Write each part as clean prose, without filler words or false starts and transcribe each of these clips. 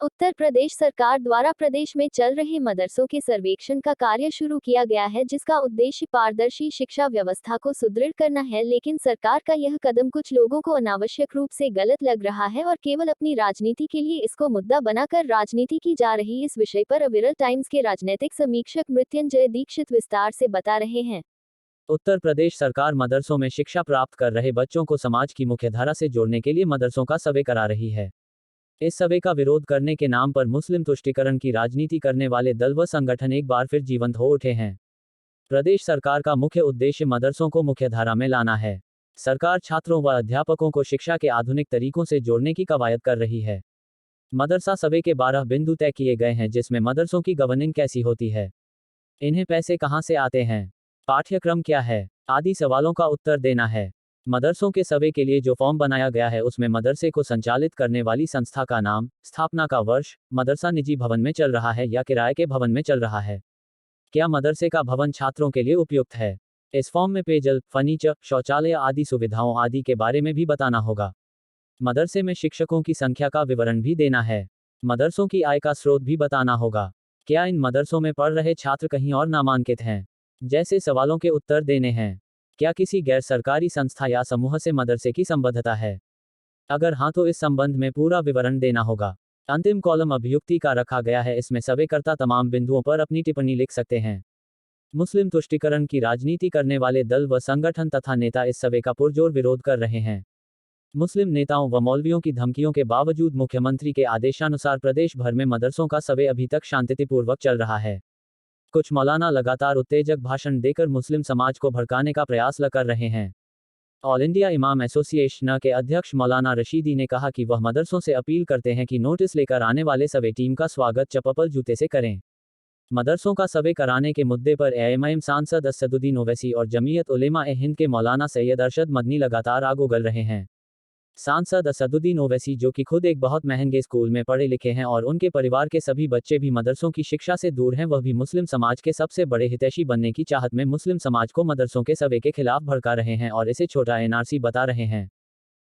उत्तर प्रदेश सरकार द्वारा प्रदेश में चल रहे मदरसों के सर्वेक्षण का कार्य शुरू किया गया है, जिसका उद्देश्य पारदर्शी शिक्षा व्यवस्था को सुदृढ़ करना है। लेकिन सरकार का यह कदम कुछ लोगों को अनावश्यक रूप से गलत लग रहा है और केवल अपनी राजनीति के लिए इसको मुद्दा बनाकर राजनीति की जा रही। इस विषय पर अविरल टाइम्स के राजनीतिक समीक्षक मृत्युंजय दीक्षित विस्तार से बता रहे हैं। उत्तर प्रदेश सरकार मदरसों में शिक्षा प्राप्त कर रहे बच्चों को समाज की मुख्यधारा से जोड़ने के लिए मदरसों का सर्वे करा रही है। इस सर्वे का विरोध करने के नाम पर मुस्लिम तुष्टीकरण की राजनीति करने वाले दल व संगठन एक बार फिर जीवंत हो उठे हैं। प्रदेश सरकार का मुख्य उद्देश्य मदरसों को मुख्यधारा में लाना है। सरकार छात्रों व अध्यापकों को शिक्षा के आधुनिक तरीकों से जोड़ने की कवायद कर रही है। मदरसा सर्वे के 12 बिंदु तय किए गए हैं, जिसमें मदरसों की गवर्निंग कैसी होती है, इन्हें पैसे कहां से आते हैं, पाठ्यक्रम क्या है, आदि सवालों का उत्तर देना है। मदरसों के सर्वे के लिए जो फॉर्म बनाया गया है उसमें मदरसे को संचालित करने वाली संस्था का नाम, स्थापना का वर्ष, मदरसा निजी भवन में चल रहा है या किराए के भवन में चल रहा है, क्या मदरसे का भवन छात्रों के लिए उपयुक्त है। इस फॉर्म में पेयजल, फर्नीचर, शौचालय आदि सुविधाओं आदि के बारे में भी बताना होगा। मदरसे में शिक्षकों की संख्या का विवरण भी देना है। मदरसों की आय का स्रोत भी बताना होगा। क्या इन मदरसों में पढ़ रहे छात्र कहीं और नामांकित हैं, जैसे सवालों के उत्तर देने हैं। क्या किसी गैर सरकारी संस्था या समूह से मदरसे की संबद्धता है, अगर हाँ तो इस संबंध में पूरा विवरण देना होगा। अंतिम कॉलम अभियुक्ति का रखा गया है, इसमें सर्वेकर्ता तमाम बिंदुओं पर अपनी टिप्पणी लिख सकते हैं। मुस्लिम तुष्टीकरण की राजनीति करने वाले दल व संगठन तथा नेता इस सर्वे का पुरजोर विरोध कर रहे हैं। मुस्लिम नेताओं व मौलवियों की धमकियों के बावजूद मुख्यमंत्री के आदेशानुसार प्रदेश भर में मदरसों का सर्वे अभी तक शांतिपूर्वक चल रहा है। कुछ मौलाना लगातार उत्तेजक भाषण देकर मुस्लिम समाज को भड़काने का प्रयास कर रहे हैं। ऑल इंडिया इमाम एसोसिएशन के अध्यक्ष मौलाना रशीदी ने कहा कि वह मदरसों से अपील करते हैं कि नोटिस लेकर आने वाले सर्वे टीम का स्वागत चप्पल जूते से करें। मदरसों का सर्वे कराने के मुद्दे पर एएमआईएम सांसद असदुद्दीन ओवैसी और जमीयत उलेमा ए हिंद के मौलाना सैयद अरशद मदनी लगातार आग उगल रहे हैं। सांसद असदुद्दीन ओवैसी, जो कि खुद एक बहुत महंगे स्कूल में पढ़े लिखे हैं और उनके परिवार के सभी बच्चे भी मदरसों की शिक्षा से दूर हैं, वह भी मुस्लिम समाज के सबसे बड़े हितैषी बनने की चाहत में मुस्लिम समाज को मदरसों के सर्वे के खिलाफ भड़का रहे हैं और इसे छोटा एनआरसी बता रहे हैं।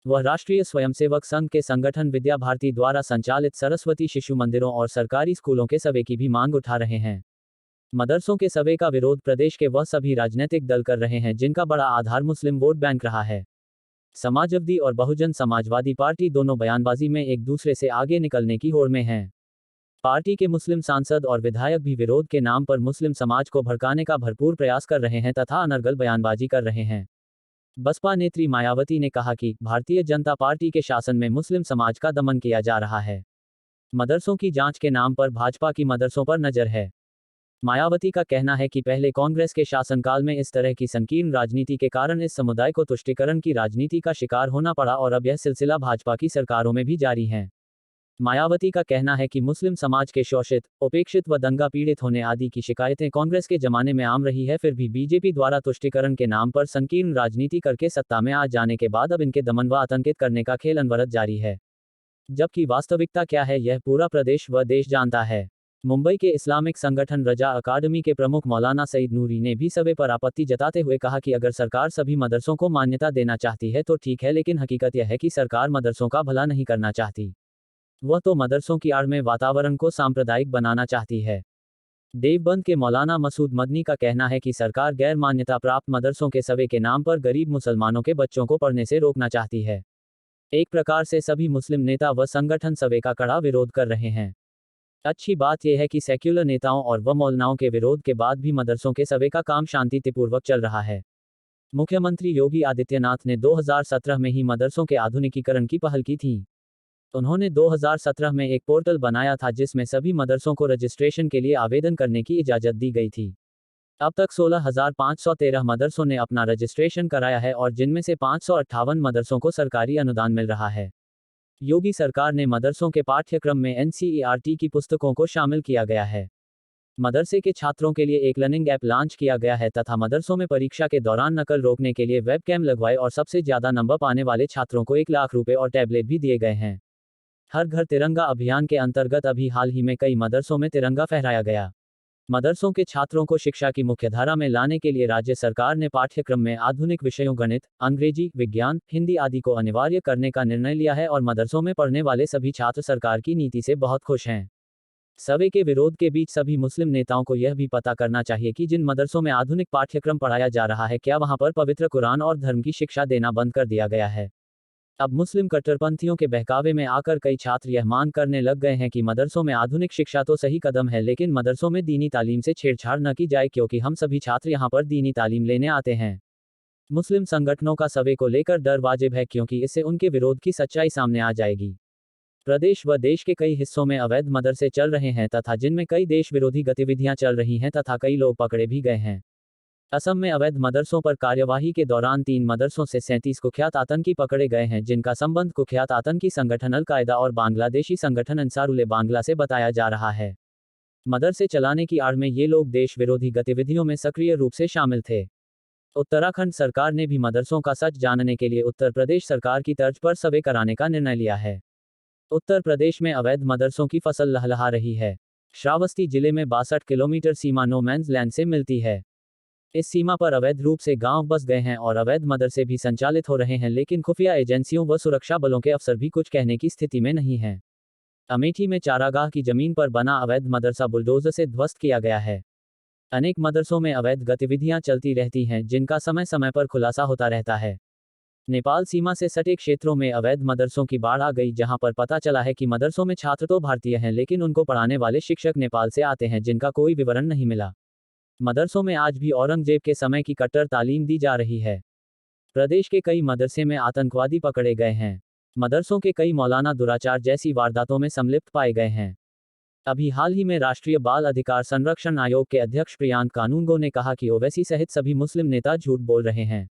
वह राष्ट्रीय स्वयंसेवक संघ के संगठन विद्या भारती द्वारा संचालित सरस्वती शिशु मंदिरों और सरकारी स्कूलों के सर्वे की भी मांग उठा रहे हैं। मदरसों के सर्वे का विरोध प्रदेश के वह सभी राजनीतिक दल कर रहे हैं जिनका बड़ा आधार मुस्लिम वोट बैंक रहा है। समाजवादी और बहुजन समाजवादी पार्टी दोनों बयानबाजी में एक दूसरे से आगे निकलने की होड़ में हैं। पार्टी के मुस्लिम सांसद और विधायक भी विरोध के नाम पर मुस्लिम समाज को भड़काने का भरपूर प्रयास कर रहे हैं तथा अनर्गल बयानबाजी कर रहे हैं। बसपा नेत्री मायावती ने कहा कि भारतीय जनता पार्टी के शासन में मुस्लिम समाज का दमन किया जा रहा है। मदरसों की जांच के नाम पर भाजपा की मदरसों पर नजर है। मायावती का कहना है कि पहले कांग्रेस के शासनकाल में इस तरह की संकीर्ण राजनीति के कारण इस समुदाय को तुष्टीकरण की राजनीति का शिकार होना पड़ा और अब यह सिलसिला भाजपा की सरकारों में भी जारी है। मायावती का कहना है कि मुस्लिम समाज के शोषित, उपेक्षित व दंगा पीड़ित होने आदि की शिकायतें कांग्रेस के जमाने में आम रही है, फिर भी बीजेपी द्वारा तुष्टीकरण के नाम पर संकीर्ण राजनीति करके सत्ता में आ जाने के बाद अब इनके दमन व आतंकित करने का खेल अनवरत जारी है। जबकि वास्तविकता क्या है यह पूरा प्रदेश व देश जानता है। मुंबई के इस्लामिक संगठन रजा अकादमी के प्रमुख मौलाना सईद नूरी ने भी सर्वे पर आपत्ति जताते हुए कहा कि अगर सरकार सभी मदरसों को मान्यता देना चाहती है तो ठीक है, लेकिन हकीकत यह है कि सरकार मदरसों का भला नहीं करना चाहती। वह तो मदरसों की आड़ में वातावरण को सांप्रदायिक बनाना चाहती है। देवबंद के मौलाना मसूद मदनी का कहना है कि सरकार गैर मान्यता प्राप्त मदरसों के सर्वे के नाम पर गरीब मुसलमानों के बच्चों को पढ़ने से रोकना चाहती है। एक प्रकार से सभी मुस्लिम नेता व संगठन सर्वे का कड़ा विरोध कर रहे हैं। अच्छी बात यह है कि सेक्युलर नेताओं और व मौलनाओं के विरोध के बाद भी मदरसों के सर्वे का काम शांतिपूर्वक चल रहा है। मुख्यमंत्री योगी आदित्यनाथ ने 2017 में ही मदरसों के आधुनिकीकरण की पहल की थी। उन्होंने 2017 में एक पोर्टल बनाया था जिसमें सभी मदरसों को रजिस्ट्रेशन के लिए आवेदन करने की इजाज़त दी गई थी। अब तक 16,513 मदरसों ने अपना रजिस्ट्रेशन कराया है और जिनमें से 558 मदरसों को सरकारी अनुदान मिल रहा है। योगी सरकार ने मदरसों के पाठ्यक्रम में एनसीईआरटी की पुस्तकों को शामिल किया गया है। मदरसे के छात्रों के लिए एक लर्निंग ऐप लॉन्च किया गया है तथा मदरसों में परीक्षा के दौरान नकल रोकने के लिए वेबकैम लगवाए और सबसे ज्यादा नंबर पाने वाले छात्रों को 1 लाख रुपए और टैबलेट भी दिए गए हैं। हर घर तिरंगा अभियान के अंतर्गत अभी हाल ही में कई मदरसों में तिरंगा फहराया गया। मदरसों के छात्रों को शिक्षा की मुख्यधारा में लाने के लिए राज्य सरकार ने पाठ्यक्रम में आधुनिक विषयों गणित, अंग्रेजी, विज्ञान, हिंदी आदि को अनिवार्य करने का निर्णय लिया है और मदरसों में पढ़ने वाले सभी छात्र सरकार की नीति से बहुत खुश हैं। सवे के विरोध के बीच सभी मुस्लिम नेताओं को यह भी पता करना चाहिए कि जिन मदरसों में आधुनिक पाठ्यक्रम पढ़ाया जा रहा है, क्या वहां पर पवित्र कुरान और धर्म की शिक्षा देना बंद कर दिया गया है। अब मुस्लिम कट्टरपंथियों के बहकावे में आकर कई छात्र यह मान करने लग गए हैं कि मदरसों में आधुनिक शिक्षा तो सही कदम है, लेकिन मदरसों में दीनी तालीम से छेड़छाड़ न की जाए, क्योंकि हम सभी छात्र यहां पर दीनी तालीम लेने आते हैं। मुस्लिम संगठनों का सवे को लेकर डर वाजिब है, क्योंकि इससे उनके विरोध की सच्चाई सामने आ जाएगी। प्रदेश व देश के कई हिस्सों में अवैध मदरसे चल रहे हैं तथा जिनमें कई देश विरोधी गतिविधियां चल रही हैं तथा कई लोग पकड़े भी गए हैं। असम में अवैध मदरसों पर कार्यवाही के दौरान 3 मदरसों से 37 कुख्यात आतंकी पकड़े गए हैं, जिनका संबंध कुख्यात आतंकी संगठन अल-कायदा और बांग्लादेशी संगठन अंसारुल बांग्ला से बताया जा रहा है। मदरसे चलाने की आड़ में ये लोग देश विरोधी गतिविधियों में सक्रिय रूप से शामिल थे। उत्तराखंड सरकार ने भी मदरसों का सच जानने के लिए उत्तर प्रदेश सरकार की तर्ज पर सर्वे कराने का निर्णय लिया है। उत्तर प्रदेश में अवैध मदरसों की फसल लहलहा रही है। श्रावस्ती जिले में 62 किलोमीटर सीमा नो मैंस लैंड से मिलती है। इस सीमा पर अवैध रूप से गांव बस गए हैं और अवैध मदरसे भी संचालित हो रहे हैं, लेकिन खुफिया एजेंसियों व सुरक्षा बलों के अफसर भी कुछ कहने की स्थिति में नहीं हैं। अमेठी में चारागाह की जमीन पर बना अवैध मदरसा बुलडोजर से ध्वस्त किया गया है। अनेक मदरसों में अवैध गतिविधियां चलती रहती हैं, जिनका समय समय पर खुलासा होता रहता है। नेपाल सीमा से सटे क्षेत्रों में अवैध मदरसों की बाढ़ आ गई, जहां पर पता चला है कि मदरसों में छात्र तो भारतीय हैं, लेकिन उनको पढ़ाने वाले शिक्षक नेपाल से आते हैं, जिनका कोई विवरण नहीं मिला। मदरसों में आज भी औरंगजेब के समय की कट्टर तालीम दी जा रही है। प्रदेश के कई मदरसे में आतंकवादी पकड़े गए हैं। मदरसों के कई मौलाना दुराचार जैसी वारदातों में संलिप्त पाए गए हैं। अभी हाल ही में राष्ट्रीय बाल अधिकार संरक्षण आयोग के अध्यक्ष प्रियांक कानूनगो ने कहा कि ओवैसी सहित सभी मुस्लिम नेता झूठ बोल रहे हैं।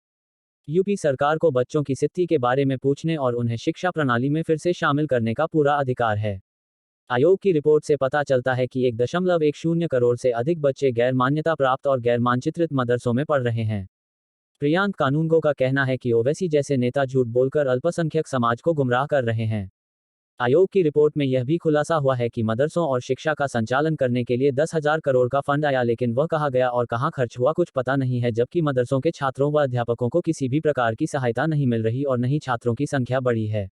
यूपी सरकार को बच्चों की स्थिति के बारे में पूछने और उन्हें शिक्षा प्रणाली में फिर से शामिल करने का पूरा अधिकार है। आयोग की रिपोर्ट से पता चलता है कि 1.10 करोड़ से अधिक बच्चे गैर मान्यता प्राप्त और गैर मानचित्रित मदरसों में पढ़ रहे हैं। प्रियांक कानूनगो का कहना है कि ओवैसी जैसे नेता झूठ बोलकर अल्पसंख्यक समाज को गुमराह कर रहे हैं। आयोग की रिपोर्ट में यह भी खुलासा हुआ है कि मदरसों और शिक्षा का संचालन करने के लिए 10,000 करोड़ का फंड आया, लेकिन वह कहाँ गया और कहाँ खर्च हुआ कुछ पता नहीं है, जबकि मदरसों के छात्रों व अध्यापकों को किसी भी प्रकार की सहायता नहीं मिल रही और न ही छात्रों की संख्या बढ़ी है।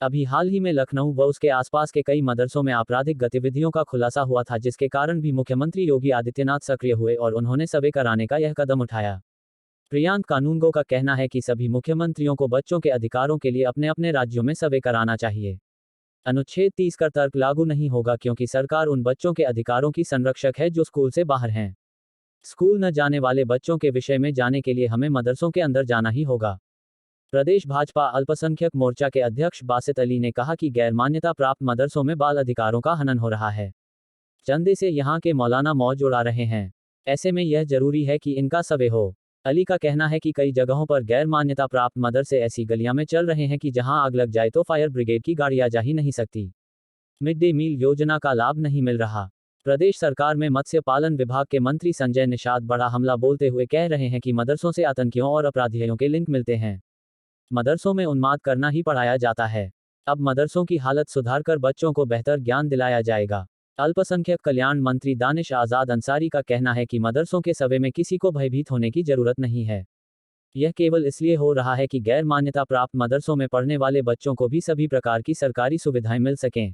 अभी हाल ही में लखनऊ व उसके आसपास के कई मदरसों में आपराधिक गतिविधियों का खुलासा हुआ था, जिसके कारण भी मुख्यमंत्री योगी आदित्यनाथ सक्रिय हुए और उन्होंने सर्वे कराने का यह कदम उठाया। प्रियांक कानूनगो का कहना है कि सभी मुख्यमंत्रियों को बच्चों के अधिकारों के लिए अपने अपने राज्यों में सर्वे कराना चाहिए। अनुच्छेद 30 का तर्क लागू नहीं होगा, क्योंकि सरकार उन बच्चों के अधिकारों की संरक्षक है जो स्कूल से बाहर हैं। स्कूल न जाने वाले बच्चों के विषय में जाने के लिए हमें मदरसों के अंदर जाना ही होगा। प्रदेश भाजपा अल्पसंख्यक मोर्चा के अध्यक्ष बासित अली ने कहा कि गैर मान्यता प्राप्त मदरसों में बाल अधिकारों का हनन हो रहा है। चंदे से यहाँ के मौलाना मौज उड़ा रहे हैं। ऐसे में यह जरूरी है कि इनका सर्वे हो। अली का कहना है कि कई जगहों पर गैर मान्यता प्राप्त मदरसे ऐसी गलियां में चल रहे हैं कि जहां आग लग जाए तो फायर ब्रिगेड की गाड़ियां जा ही नहीं सकती। मिड डे मील योजना का लाभ नहीं मिल रहा। प्रदेश सरकार में मत्स्य पालन विभाग के मंत्री संजय निषाद बड़ा हमला बोलते हुए कह रहे हैं कि मदरसों से आतंकियों और अपराधियों के लिंक मिलते हैं। मदरसों में उन्माद करना ही पढ़ाया जाता है। अब मदरसों की हालत सुधारकर बच्चों को बेहतर ज्ञान दिलाया जाएगा। अल्पसंख्यक कल्याण मंत्री दानिश आजाद अंसारी का कहना है कि मदरसों के सर्वे में किसी को भयभीत होने की जरूरत नहीं है। यह केवल इसलिए हो रहा है कि गैर मान्यता प्राप्त मदरसों में पढ़ने वाले बच्चों को भी सभी प्रकार की सरकारी सुविधाएं मिल सकें।